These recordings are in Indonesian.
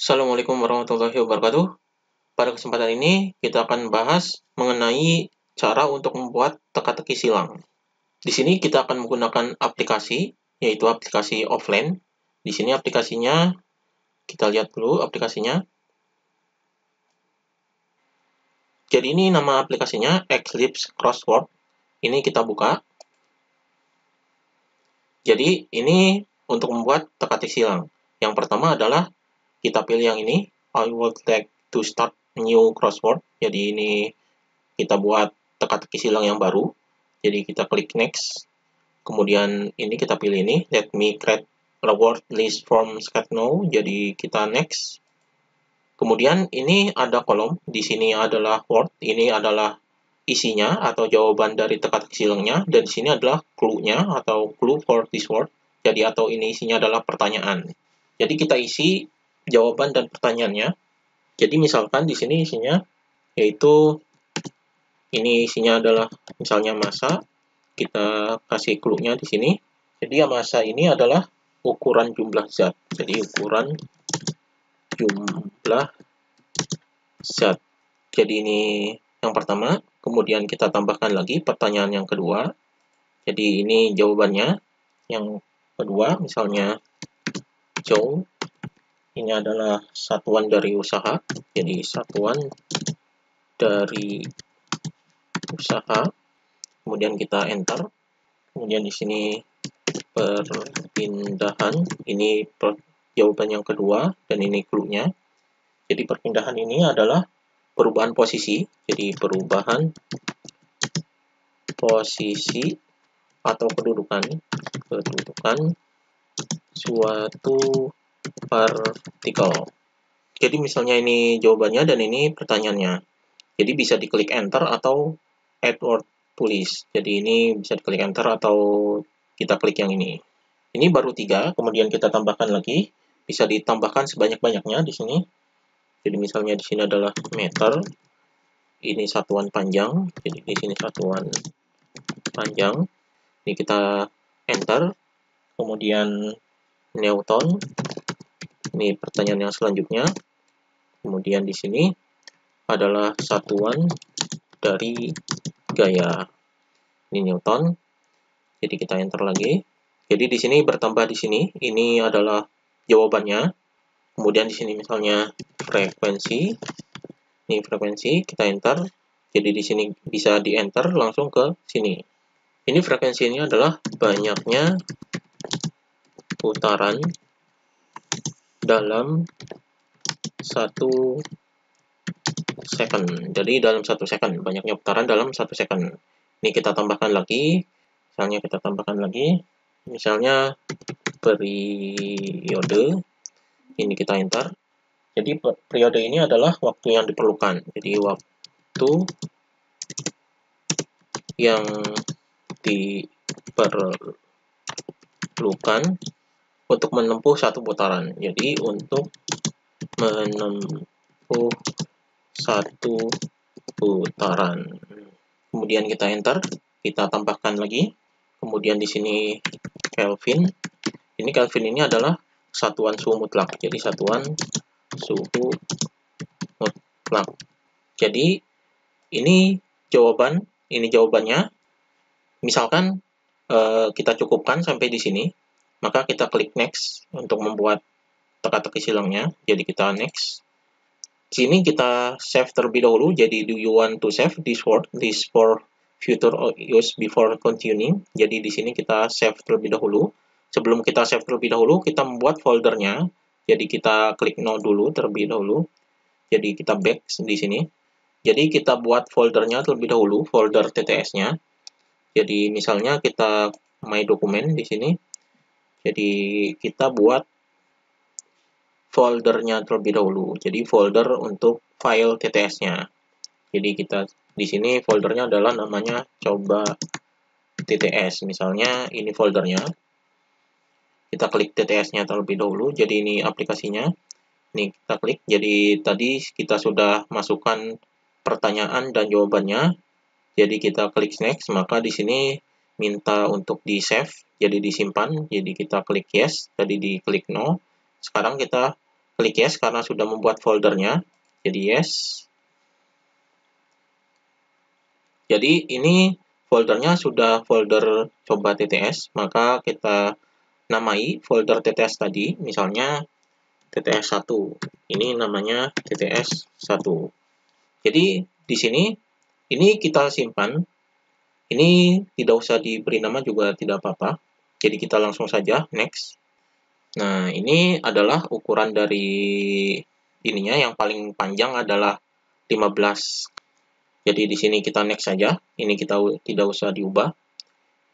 Assalamualaikum warahmatullahi wabarakatuh. Pada kesempatan ini, kita akan bahas mengenai cara untuk membuat teka-teki silang. Di sini kita akan menggunakan aplikasi, yaitu aplikasi offline. Di sini aplikasinya, kita lihat dulu aplikasinya. Jadi ini nama aplikasinya Eclipse Crossword. Ini kita buka. Jadi ini untuk membuat teka-teki silang. Yang pertama adalah kita pilih yang ini. I would like to start new crossword. Jadi ini kita buat teka-teki silang yang baru. Jadi kita klik next. Kemudian ini kita pilih ini. Let me create a word list from scratch now. Jadi kita next. Kemudian ini ada kolom. Di sini adalah word. Ini adalah isinya atau jawaban dari teka-teki silangnya. Dan di sini adalah clue-nya atau clue for this word. Jadi atau ini isinya adalah pertanyaan. Jadi kita isi jawaban dan pertanyaannya. Jadi misalkan di sini isinya yaitu ini isinya adalah misalnya massa. Kita kasih clue-nya di sini. Jadi massa ini adalah ukuran jumlah zat. Jadi ukuran jumlah zat. Jadi ini yang pertama. Kemudian kita tambahkan lagi pertanyaan yang kedua. Jadi ini jawabannya. Yang kedua misalnya joule. Ini adalah satuan dari usaha. Jadi satuan dari usaha. Kemudian kita enter. Kemudian di sini perpindahan. Ini jawaban yang kedua dan ini clue-nya. Jadi perpindahan ini adalah perubahan posisi. Jadi perubahan posisi atau kedudukan suatu partikel. Jadi misalnya ini jawabannya dan ini pertanyaannya. Jadi bisa diklik enter atau add word tulis. Jadi ini bisa diklik enter atau kita klik yang ini. Ini baru 3, kemudian kita tambahkan lagi. Bisa ditambahkan sebanyak-banyaknya di sini. Jadi misalnya di sini adalah meter. Ini satuan panjang. Jadi di sini satuan panjang. Ini kita enter. Kemudian Newton. Ini pertanyaan yang selanjutnya. Kemudian di sini adalah satuan dari gaya. Ini Newton. Jadi kita enter lagi. Jadi di sini bertambah di sini. Ini adalah jawabannya. Kemudian di sini misalnya frekuensi. Ini frekuensi, kita enter. Jadi di sini bisa di-enter langsung ke sini. Ini frekuensi ini adalah banyaknya putaran dalam 1 second. Jadi dalam 1 second, banyaknya putaran dalam 1 second. Ini kita tambahkan lagi. Misalnya kita tambahkan lagi. Misalnya periode. Ini kita enter. Jadi periode ini adalah waktu yang diperlukan. Jadi waktu yang diperlukan untuk menempuh satu putaran. Jadi untuk menempuh satu putaran. Kemudian kita enter, kita tambahkan lagi. Kemudian di sini Kelvin. Ini Kelvin ini adalah satuan suhu mutlak. Jadi satuan suhu mutlak. Jadi ini jawabannya. Misalkan kita cukupkan sampai di sini, maka kita klik next untuk membuat teka-teki silangnya. Jadi kita next. Di sini kita save terlebih dahulu. Jadi do you want to save this word list for future use before continuing? Jadi di sini kita save terlebih dahulu. Sebelum kita save terlebih dahulu, kita membuat foldernya. Jadi kita klik no dulu terlebih dahulu. Jadi kita back di sini. Jadi kita buat foldernya terlebih dahulu, folder TTS-nya. Jadi misalnya kita my dokumen di sini. Jadi kita buat foldernya terlebih dahulu. Jadi folder untuk file TTS-nya. Jadi kita di sini foldernya adalah namanya coba TTS. Misalnya ini foldernya. Kita klik TTS-nya terlebih dahulu. Jadi ini aplikasinya. Ini kita klik. Jadi tadi kita sudah masukkan pertanyaan dan jawabannya. Jadi kita klik next, maka di sini minta untuk di-save, jadi disimpan. Jadi kita klik yes, tadi diklik no. Sekarang kita klik yes karena sudah membuat foldernya. Jadi yes. Jadi ini foldernya sudah folder coba TTS, maka kita namai folder TTS tadi, misalnya TTS 1. Ini namanya TTS 1. Jadi di sini ini kita simpan. Ini tidak usah diberi nama juga tidak apa-apa. Jadi kita langsung saja next. Nah, ini adalah ukuran dari ininya, yang paling panjang adalah 15. Jadi di sini kita next saja. Ini kita tidak usah diubah.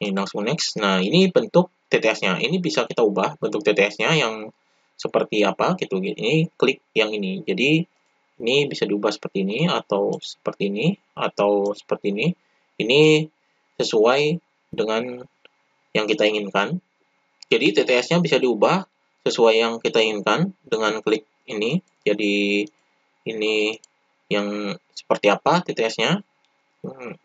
Ini langsung next. Nah, ini bentuk TTS-nya. Ini bisa kita ubah bentuk TTS-nya yang seperti apa gitu. Ini klik yang ini. Jadi ini bisa diubah seperti ini atau seperti ini atau seperti ini. Ini sesuai dengan yang kita inginkan. Jadi TTS-nya bisa diubah sesuai yang kita inginkan dengan klik ini. Jadi ini yang seperti apa TTS-nya.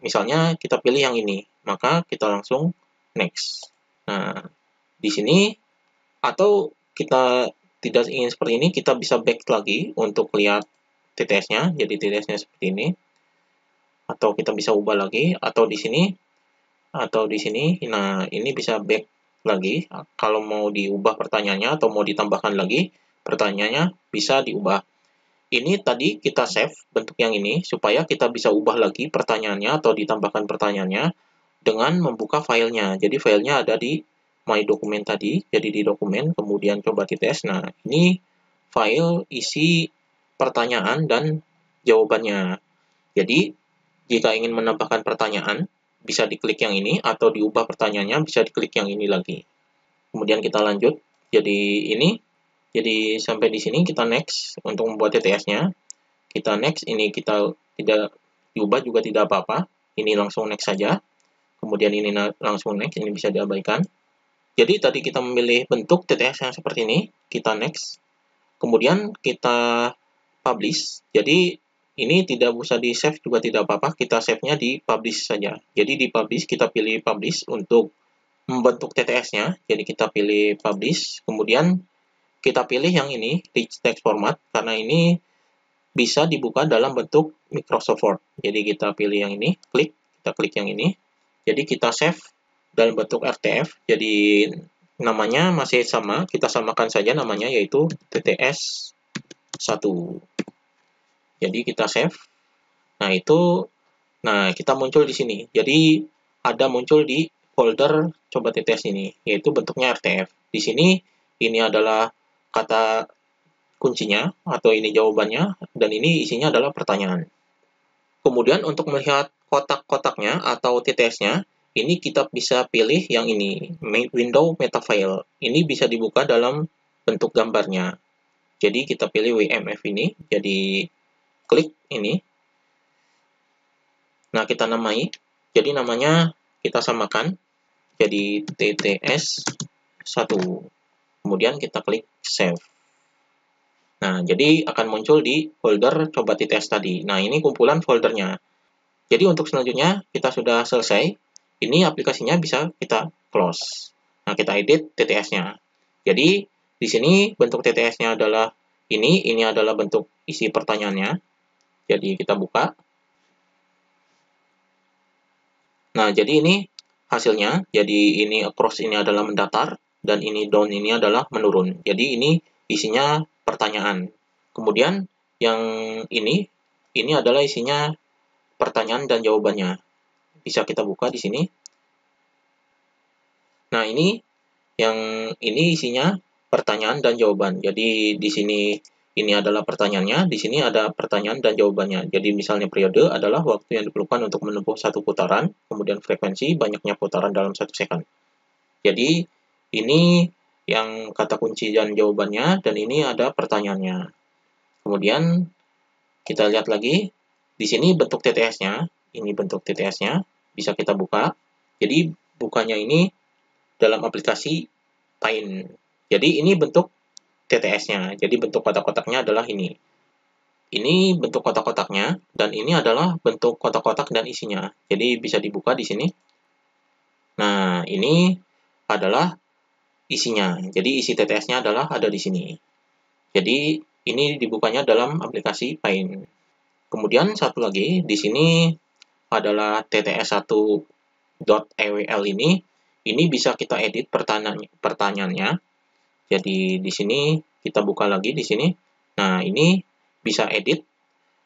Misalnya kita pilih yang ini, maka kita langsung next. Nah, di sini atau kita tidak ingin seperti ini, kita bisa back lagi untuk lihat TTS-nya. Jadi TTS-nya seperti ini. Atau kita bisa ubah lagi, atau di sini, atau di sini. Nah, ini bisa back lagi. Kalau mau diubah pertanyaannya atau mau ditambahkan lagi pertanyaannya, bisa diubah. Ini tadi kita save bentuk yang ini supaya kita bisa ubah lagi pertanyaannya atau ditambahkan pertanyaannya dengan membuka filenya. Jadi filenya ada di My Document tadi, jadi di dokumen, kemudian coba TTS. Nah, ini file isi pertanyaan dan jawabannya. Jadi, jika ingin menambahkan pertanyaan, bisa diklik yang ini, atau diubah pertanyaannya, bisa diklik yang ini lagi. Kemudian kita lanjut. Jadi ini, jadi sampai di sini kita next untuk membuat TTS-nya. Kita next, ini kita tidak diubah juga tidak apa-apa. Ini langsung next saja. Kemudian ini langsung next, ini bisa diabaikan. Jadi tadi kita memilih bentuk TTS yang seperti ini, kita next. Kemudian kita publish. Jadi ini tidak usah di save juga tidak apa-apa, kita save-nya di publish saja. Jadi di publish kita pilih publish untuk membentuk TTS-nya. Jadi kita pilih publish, kemudian kita pilih yang ini, rich text format, karena ini bisa dibuka dalam bentuk Microsoft Word. Jadi kita pilih yang ini, kita klik yang ini. Jadi kita save dalam bentuk RTF. Jadi namanya masih sama, kita samakan saja namanya, yaitu TTS 1. Jadi kita save. Nah, kita muncul di sini. Jadi ada muncul di folder coba TTS ini, yaitu bentuknya RTF. Di sini ini adalah kata kuncinya atau ini jawabannya, dan ini isinya adalah pertanyaan. Kemudian untuk melihat kotak-kotaknya atau TTS-nya, ini kita bisa pilih yang ini, window metafile. Ini bisa dibuka dalam bentuk gambarnya. Jadi kita pilih WMF ini, jadi klik ini. Nah, kita namai. Jadi namanya kita samakan jadi TTS 1. Kemudian kita klik save. Nah, jadi akan muncul di folder coba TTS tadi. Nah, ini kumpulan foldernya. Jadi untuk selanjutnya kita sudah selesai. Ini aplikasinya bisa kita close. Nah, kita edit TTS-nya. Jadi di sini bentuk TTS-nya adalah ini adalah bentuk isi pertanyaannya. Jadi kita buka. Nah, jadi ini hasilnya. Jadi ini across ini adalah mendatar, dan ini down ini adalah menurun. Jadi ini isinya pertanyaan. Kemudian yang ini adalah isinya pertanyaan dan jawabannya. Bisa kita buka di sini. Nah, ini isinya pertanyaan dan jawaban. Jadi di sini ini adalah pertanyaannya, di sini ada pertanyaan dan jawabannya. Jadi misalnya periode adalah waktu yang diperlukan untuk menempuh satu putaran, kemudian frekuensi banyaknya putaran dalam 1 second. Jadi ini yang kata kunci dan jawabannya, dan ini ada pertanyaannya. Kemudian kita lihat lagi, di sini bentuk TTS-nya, ini bentuk TTS-nya, bisa kita buka. Jadi bukanya ini dalam aplikasi Paint. Jadi ini bentuk TTS-nya. Jadi bentuk kotak-kotaknya adalah ini. Ini bentuk kotak-kotaknya, dan ini adalah bentuk kotak-kotak dan isinya. Jadi bisa dibuka di sini. Nah, ini adalah isinya. Jadi isi TTS-nya adalah ada di sini. Jadi ini dibukanya dalam aplikasi Paint. Kemudian satu lagi di sini adalah tts1.ewl ini bisa kita edit pertanyaannya. Jadi di sini kita buka lagi di sini. Nah, ini bisa edit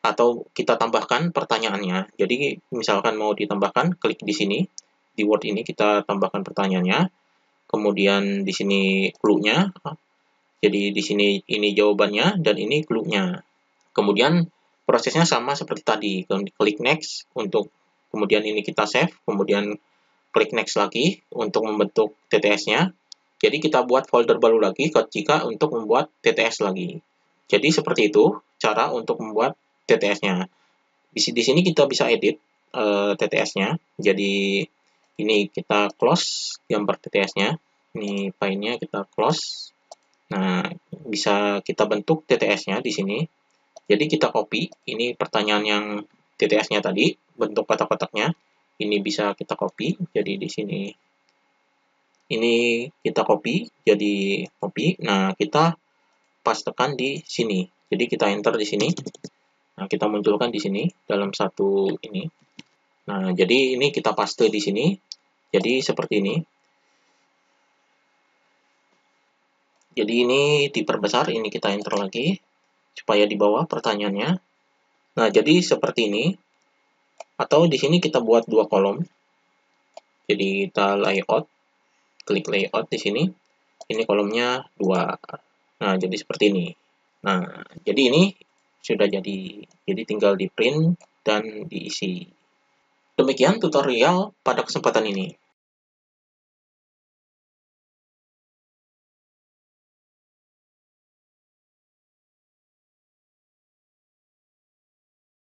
atau kita tambahkan pertanyaannya. Jadi misalkan mau ditambahkan, klik di sini. Di Word ini kita tambahkan pertanyaannya. Kemudian di sini clue-nya. Jadi di sini ini jawabannya dan ini clue-nya. Kemudian prosesnya sama seperti tadi. Klik next untuk kemudian ini kita save, kemudian klik next lagi untuk membentuk TTS-nya. Jadi kita buat folder baru lagi jika untuk membuat TTS lagi. Jadi seperti itu cara untuk membuat TTS-nya. Di sini kita bisa edit TTS-nya. Jadi ini kita close gambar TTS-nya. Ini file-nya kita close. Nah, bisa kita bentuk TTS-nya di sini. Jadi kita copy, ini pertanyaan yang TTS-nya tadi, bentuk kotak-kotaknya. Ini bisa kita copy, jadi di sini. Ini kita copy, jadi copy. Nah, kita pastekan di sini. Jadi kita enter di sini. Nah, kita munculkan di sini dalam satu ini. Nah, jadi ini kita paste di sini. Jadi seperti ini. Jadi ini diperbesar, ini kita enter lagi supaya di bawah pertanyaannya. Nah, jadi seperti ini. Atau di sini kita buat dua kolom. Jadi kita layout, klik layout di sini. Ini kolomnya 2. Nah, jadi seperti ini. Nah, jadi ini sudah jadi. Jadi tinggal di print dan diisi. Demikian tutorial pada kesempatan ini.